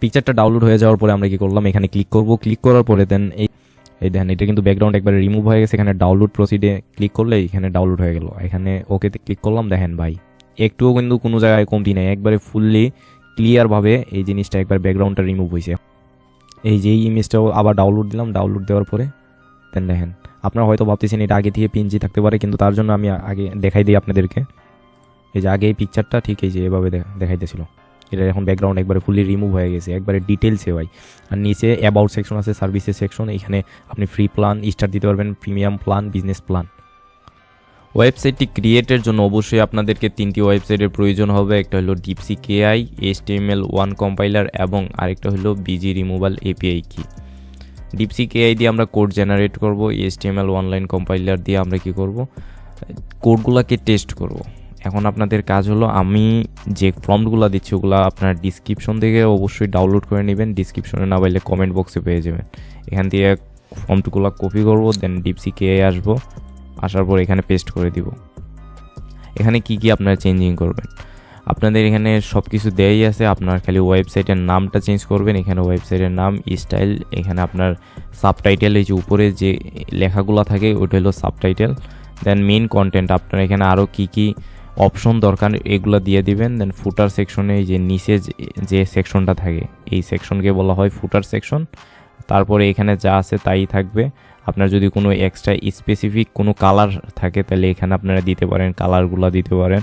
পিকচারটা ডাউনলোড হয়ে যাওয়ার পরে আমরা কি করলাম, এখানে ক্লিক করব। ক্লিক করার পরে দেন এই দেখেন এটা কিন্তু ব্যাকগ্রাউন্ড একবারে রিমুভ হয়ে গেছে। এখানে ডাউনলোড প্রসিডে ক্লিক করলে এখানে ডাউনলোড হয়ে গেল। এখানে ওকেতে ক্লিক করলাম। দেখেন ভাই একটুও কিন্তু কোনো জায়গায় কমতি নেই, একবারে ফুললি ক্লিয়ারভাবে এই জিনিসটা একবার ব্যাকগ্রাউন্ডটা রিমুভ হয়েছে। এই যে ইমেজটাও আবার ডাউনলোড দিলাম। ডাউনলোড দেওয়ার পরে দেন দেখেন আপনারা হয়তো ভাবতেছেন এটা আগে থেকে পিএনজি থাকতে পারে, কিন্তু তার জন্য আমি আগে দেখাই দিই আপনাদেরকে। এই যে আগে এই পিকচারটা ঠিক এই যে এভাবে দেখাইতেছিল, এটা এখন ব্যাকগ্রাউন্ড একবারে ফুলি রিমুভ হয়ে গেছে, একবারে ডিটেলসে ভাই। আর নিচে অ্যাবাউট সেকশন আছে, সার্ভিসেস সেকশন। এখানে আপনি ফ্রি প্ল্যান স্টার দিতে পারবেন, প্রিমিয়াম প্ল্যান, বিজনেস প্ল্যান। ওয়েবসাইটটি ক্রিয়েটের জন্য অবশ্যই আপনাদেরকে 3টি ওয়েবসাইটের প্রয়োজন হবে। একটা হলো ডিপসিক এআই, HTML1 কম্পাইলার এবং আরেকটা হলো বিজি রিমুভাল এপিআই কি। ডিপসিক এআই দিয়ে আমরা কোড জেনারেট করব, HTML অনলাইন কম্পাইলার দিয়ে আমরা কি করব, কোডগুলোকে টেস্ট করব। এখন আপনাদের কাজ হলো আমি যে ফর্মগুলো দিচ্ছি ওগুলো আপনার ডিসক্রিপশন থেকে অবশ্যই ডাউনলোড করে নেবেন। ডিসক্রিপশনে না পাইলে কমেন্ট বক্সে পেয়ে যাবেন। এখান থেকে ফর্মগুলো কপি করব, দেন ডিপসিক এআই আসবো, আসার পর এখানে পেস্ট করে দিব। এখানে কি কি আপনারা চেঞ্জিং করবেন, আপনাদের এখানে সব কিছু দেয়াই আছে। আপনার খালি ওয়েবসাইটের নামটা চেঞ্জ করবেন। এখানে ওয়েবসাইটের নাম, স্টাইল, এখানে আপনার সাবটাইটেল, এই যে উপরে যে লেখাগুলো থাকে ওটা হলো সাবটাইটেল। দেন মেইন কন্টেন্ট আপনার এখানে আরও কি কি অপশন দরকার এগুলো দিয়ে দিবেন। দেন ফুটার সেকশনে এই যে নিচে যে সেকশনটা থাকে এই সেকশনকে বলা হয় ফুটার সেকশন। তারপরে এখানে যা আছে তাই থাকবে। আপনার যদি কোনো এক্সট্রা স্পেসিফিক কোনো কালার থাকে তাহলে এখানে আপনারা দিতে পারেন, কালারগুলো দিতে পারেন।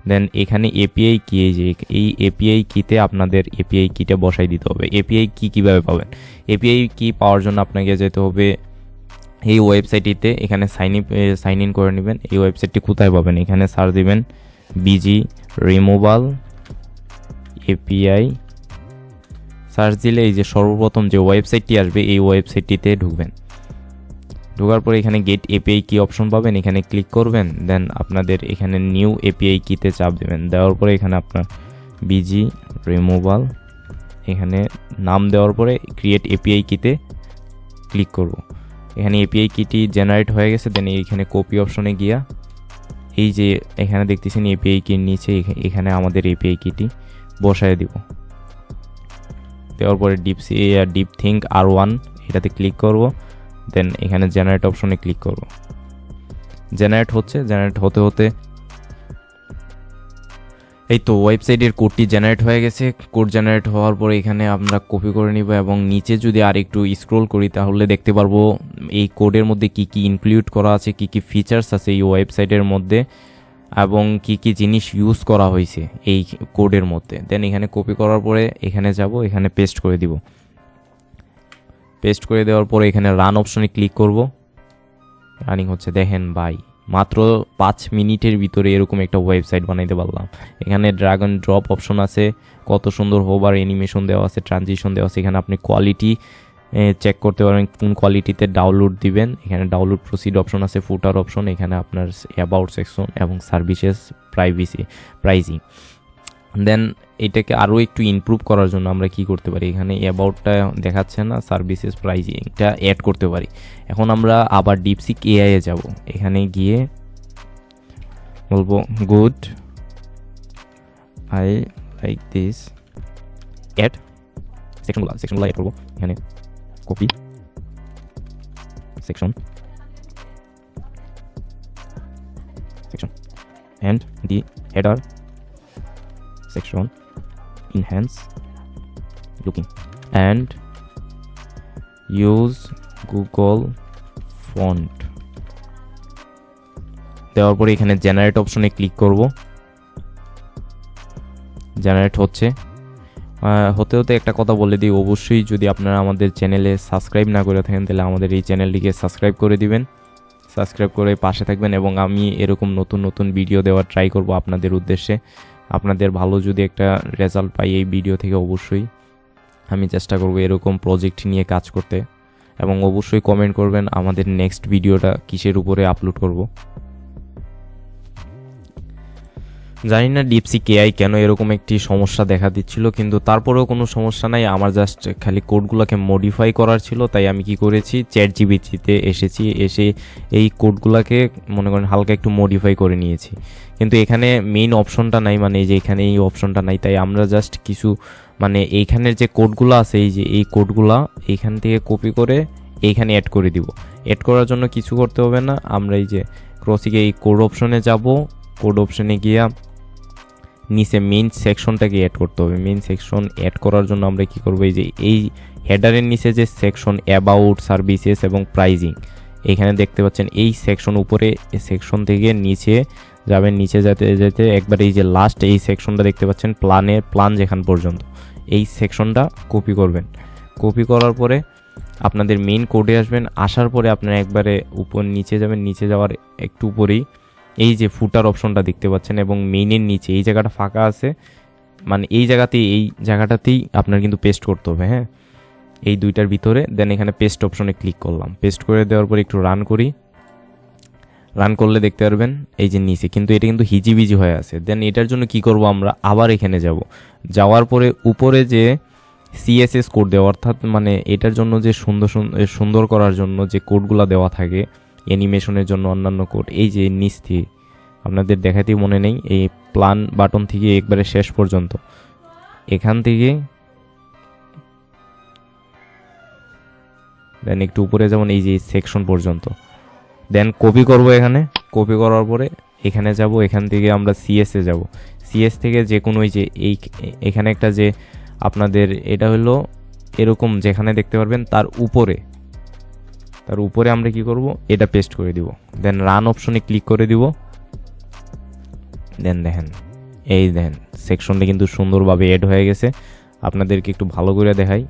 দেন এখানে এপিআই কি, যে এই এপিআই কিতে আপনাদের এপিআই কিটা বসাই দিতে হবে। এপিআই কি কীভাবে এপিআই কি পাওয়ার জন্য আপনাকে যেতে হবে এই ওয়েবসাইটটিতে। এখানে সাইন ইন করে নেবেন। এই ওয়েবসাইটটি কোথায় পাবেন, এখানে সার্চ দিবেন বিজি রিমুভাল এপিআই। সার্চ দিলে এই যে সর্বপ্রথম যে ওয়েবসাইটটি আসবে এই ওয়েবসাইটটিতে ঢুকবেন। ঢোকার পরে এখানে গেট এপিআই কি অপশন পাবেন, এখানে ক্লিক করবেন। দেন আপনাদের এখানে নিউ এপিআই কিতে চাপ দেবেন। দেওয়ার পরে এখানে আপনার বিজি রিমুভাল এখানে নাম দেওয়ার পরে ক্রিয়েট এপিআই কিতে ক্লিক করব। এখানে এপিআই কিটি জেনারেট হয়ে গেছে। দেন এইখানে কপি অপশনে গিয়া এই যে এখানে দেখতেছেন এপিআই কির নিচে এখানে আমাদের এপিআই কিটি বসায় দিব। দেওয়ার পরে ডিপ থিঙ্ক R1 এটাতে ক্লিক করব। দেন এখানে জেনারেট অপশনে ক্লিক করব। জেনারেট হতে হতে এই তো ওয়েবসাইটের কোডটি জেনারেট হয়ে গেছে। কোড জেনারেট হওয়ার পরে এখানে আমরা কপি করে নিব এবং নিচে যদি আর একটু স্ক্রল করি তাহলে দেখতে পারবো এই কোডের মধ্যে কি কি ইনক্লুড করা আছে, কি কি ফিচার্স আছে এই ওয়েবসাইটের মধ্যে এবং কি কি জিনিস ইউজ করা হয়েছে এই কোডের মধ্যে। দেন এখানে কপি করার পরে এখানে যাব, এখানে পেস্ট করে দিব। পেস্ট করে দেওয়ার পরে এখানে রান অপশনে ক্লিক করব। রানিং হচ্ছে, দেখেন ভাই মাত্র 5 মিনিটের ভিতরে এরকম একটা ওয়েবসাইট বানাইতে পারলাম। এখানে ড্র্যাগ এন্ড ড্রপ অপশন আছে, কত সুন্দর হোভার অ্যানিমেশন দেওয়া আছে, ট্রানজিশন দেওয়া আছে। এখানে আপনি কোয়ালিটি চেক করতে পারবেন কোন কোয়ালিটিতে ডাউনলোড দিবেন। এখানে ডাউনলোড প্রসিড অপশন আছে, ফুটার অপশন, এখানে আপনার অ্যাবাউট সেকশন এবং সার্ভিসেস প্রাইসিং। দেন এটাকে আরও একটু ইমপ্রুভ করার জন্য আমরা কি করতে পারি, এখানে অ্যাবাউটটা দেখাচ্ছে না, সার্ভিসেস প্রাইসিংটা অ্যাড করতে পারি। এখন আমরা আবার ডিপসিক এআইয়ে যাব। এখানে গিয়ে বলবো good I like this, add সেকশনগুলো অ্যাড করবো। এখানে copy section and the header section enhance looking and use Google font। দেওয়ার পরে এখানে জেনারেট অপশনে ক্লিক করব। জেনারেট হতে হতে একটা কথা বলে দিই, অবশ্যই যদি আপনারা আমাদের চ্যানেলে সাবস্ক্রাইব না করে থাকেন তাহলে আমাদের এই চ্যানেলটিকে সাবস্ক্রাইব করে দিবেন। সাবস্ক্রাইব করে পাশে থাকবেন এবং আমি এরকম নতুন নতুন ভিডিও দেওয়ার ট্রাই করব আপনাদের উদ্দেশ্যে। আপনাদের ভালো যদি একটা রেজাল্ট পাই এই ভিডিও থেকে অবশ্যই আমি চেষ্টা করব এরকম প্রজেক্ট নিয়ে কাজ করতে। এবং অবশ্যই কমেন্ট করবেন আমাদের নেক্সট ভিডিওটা কিসের উপরে আপলোড করব। জানি না ডিপসিক এআই কেন এরকম একটি সমস্যা দেখা দিচ্ছিল, কিন্তু তারপরেও কোনো সমস্যা নাই। আমার জাস্ট খালি কোডগুলোকে মডিফাই করার ছিল, তাই আমি কি করেছি, চ্যাট জিপিটিতে এসে এই কোডগুলোকে মনে করেন হালকা একটু মডিফাই করে নিয়েছি। কিন্তু এখানে মেইন অপশনটা নাই, মানে এই যে এখানে এই অপশনটা নাই, তাই আমরা জাস্ট কিছু মানে এইখানের যে কোডগুলো আছে, এই যে এই কোডগুলা এইখান থেকে কপি করে এইখানে অ্যাড করে দিব। অ্যাড করার জন্য কিছু করতে হবে না, আমরা এই যে ক্রসিকে এই কোড অপশনে যাব, কোড অপশনে গিয়া নিচে মেইন সেকশনটাকে অ্যাড করতে হবে। মেইন সেকশন অ্যাড করার জন্য আমরা কি করব, এই যে এই হেডারের নিচে যে সেকশন অ্যাবাউট সার্ভিসেস এবং প্রাইজিং, এখানে দেখতে পাচ্ছেন এই সেকশন উপরে, সেকশন থেকে নিচে যাবেন, নিচে যেতে যেতে একবার এই যে লাস্ট এই সেকশনটা দেখতে পাচ্ছেন, প্ল্যান যেখান পর্যন্ত, এই সেকশনটা কপি করবেন। কপি করার পরে আপনাদের মেইন কোডে আসবেন, আসার পরে আপনারা একবারে উপর নিচে যাবেন, নিচে যাওয়ার একটু উপরেই এই যে ফুটার অপশনটা দেখতে পাচ্ছেন এবং মেইনের নিচে এই জায়গাটা ফাঁকা আছে, মানে এই জায়গাটাতেই আপনার কিন্তু পেস্ট করতে হবে। হ্যাঁ, এই দুইটার ভিতরে। দেন এখানে পেস্ট অপশনে ক্লিক করলাম, পেস্ট করে দেওয়ার পর একটু রান করি। রান করলে দেখতে পারবেন এই যে নিচে কিন্তু এটা কিন্তু হিজিবিজি হয়ে আছে। দেন এটার জন্য কি করব, আমরা আবার এখানে যাওয়ার পরে উপরে যে সিএসএস কোড দেওয়া, অর্থাৎ মানে এটার জন্য যে সুন্দর করার জন্য যে কোডগুলো দেওয়া থাকে অ্যানিমেশনের জন্য অন্যান্য কোড, এই যে নিচ থেকে আপনাদের দেখাতেই মনে নেই, এই প্ল্যান বাটন থেকে একবারে শেষ পর্যন্ত, এখান থেকে দেন একটু উপরে যেমন এই যে সেকশন পর্যন্ত, দেন কপি করব। এখানে কপি করার পরে এখানে যাব, এখান থেকে আমরা সিএসএ যাব, সিএস থেকে যে কোনো এই যে এখানে একটা যে আপনাদের এটা হলো এরকম যেখানে দেখতে পারবেন তার উপরে আমরা কি করব, এটা পেস্ট করে দিব। দেন রান অপশনে ক্লিক করে দিব। দেন দেখেন সেকশনটা কিন্তু সুন্দরভাবে এড হয়ে গেছে। আপনাদেরকে একটু ভালো করে দেখাই,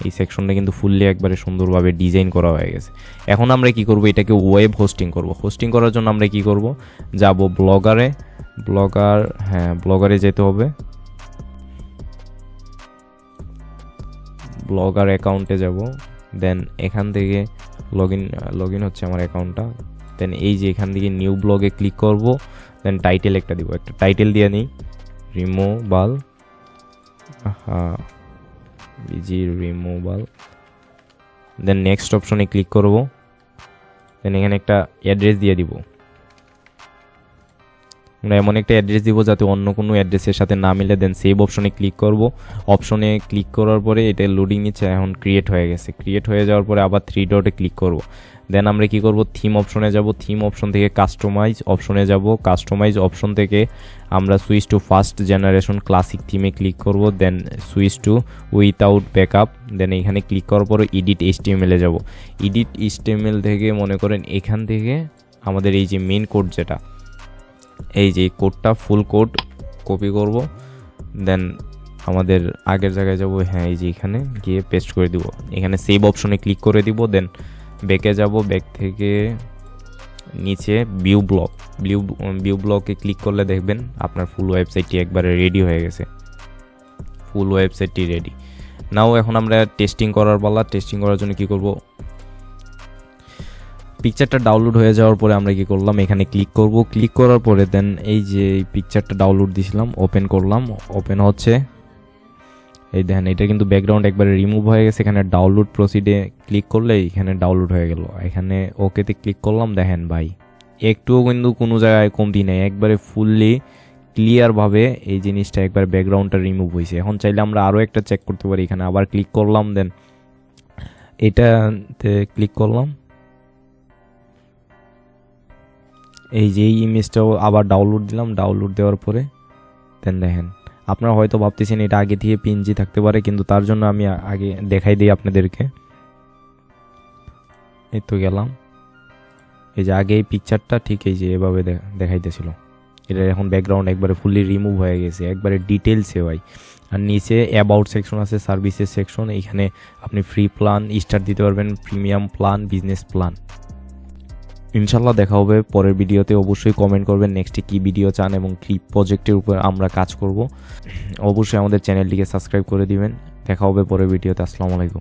এই সেকশনটা কিন্তু ফুললি একবারে সুন্দরভাবে ডিজাইন করা হয়ে গেছে। এখন আমরা কি করব, এটাকে ওয়েব হোস্টিং করব। হোস্টিং করার জন্য আমরা কি করব, যাব ব্লগারে যেতে হবে, ব্লগার অ্যাকাউন্টে যাব। দেন এখান থেকে লগ ইন হচ্ছে আমার অ্যাকাউন্টটা। দেন এই যে এখান থেকে নিউ ব্লগে ক্লিক করব। দেন টাইটেল একটা দিব, একটা টাইটেল দিয়ে নিই রিমুভাল, রিমুভাল। দেন নেক্সট অপশনে ক্লিক করব। দেন এখানে একটা অ্যাড্রেস দিয়ে দিব, আমরা এমন একটা অ্যাড্রেস দিব যাতে অন্য কোনো অ্যাড্রেসের সাথে না মিলে। দেন সেভ অপশনে ক্লিক করব। অপশনে ক্লিক করার পরে এটা লোডিং নিচ্ছে, এখন ক্রিয়েট হয়ে গেছে। ক্রিয়েট হয়ে যাওয়ার পরে আবার 3 ডটে ক্লিক করব। দেন আমরা কি করব, থিম অপশনে যাব, থিম অপশন থেকে কাস্টমাইজ অপশনে যাব, কাস্টমাইজ অপশন থেকে আমরা switch to first generation classic থিমে ক্লিক করব। Then switch to without backup. Then এখানে ক্লিক করার পরে এডিট এইচটিএমএল এ যাব। এডিট এইচটিএমএল থেকে মনে করেন এখান থেকে আমাদের এই যে মেইন কোড যেটা, এই যে কোডটা ফুল কোড কপি করব। দেন আমাদের আগের জায়গায় যাব, হ্যাঁ এই যে এখানে গিয়ে পেস্ট করে দিব। এখানে সেভ অপশনে ক্লিক করে দিব। দেন ব্যাকে যাব, ব্যাক থেকে নিচে ভিউ ব্লকে ক্লিক করলে দেখবেন আপনার ফুল ওয়েবসাইটটি একবারে রেডি হয়ে গেছে। ফুল ওয়েবসাইটটি রেডি। নাও এখন আমরা টেস্টিং করার পালা। টেস্টিং করার জন্য কি করব, পিকচারটা ডাউনলোড হয়ে যাওয়ার পরে আমরা কি করলাম, এখানে ক্লিক করব। ক্লিক করার পরে দেন এই যে পিকচারটা ডাউনলোড দিয়েছিলাম ওপেন করলাম, ওপেন হচ্ছে। এই দেখেন এটা কিন্তু ব্যাকগ্রাউন্ড একবারে রিমুভ হয়ে গেছে। এখানে ডাউনলোড প্রসিডে ক্লিক করলে এখানে ডাউনলোড হয়ে গেল। এখানে ওকেতে ক্লিক করলাম। দেখেন ভাই একটুও কিন্তু কোনো জায়গায় কমতি নেই, একবারে ফুললি ক্লিয়ারভাবে এই জিনিসটা একবার ব্যাকগ্রাউন্ডটা রিমুভ হয়েছে। এখন চাইলে আমরা আরও একটা চেক করতে পারি। এখানে আবার ক্লিক করলাম, দেন এটাতে ক্লিক করলাম। এই যে এই ইমেজটাও আবার ডাউনলোড দিলাম। ডাউনলোড দেওয়ার পরে দেন দেখেন, আপনারা হয়তো ভাবতেছেন এটা আগে থেকে পিএনজি থাকতে পারে, কিন্তু তার জন্য আমি আগে দেখাই দিই আপনাদেরকে। এই তো গেলাম, এই যে আগে এই পিকচারটা ঠিক এই যে এভাবে দেখাইতেছিল, এটা এখন ব্যাকগ্রাউন্ড একবারে ফুললি রিমুভ হয়ে গেছে, একবারে ডিটেলসে ভাই। আর নিচে অ্যাবাউট সেকশন আছে, সার্ভিসেস সেকশন। এইখানে আপনি ফ্রি প্ল্যান স্টার্ট দিতে পারবেন, প্রিমিয়াম প্ল্যান, বিজনেস প্ল্যান। ইনশাল্লাহ দেখা হবে পরের ভিডিওতে। অবশ্যই কমেন্ট করবেন নেক্সটে কী ভিডিও চান এবং কী প্রজেক্টের উপর আমরা কাজ করব। অবশ্যই আমাদের চ্যানেলটিকে সাবস্ক্রাইব করে দিবেন। দেখা হবে পরের ভিডিওতে। আসসালামু আলাইকুম।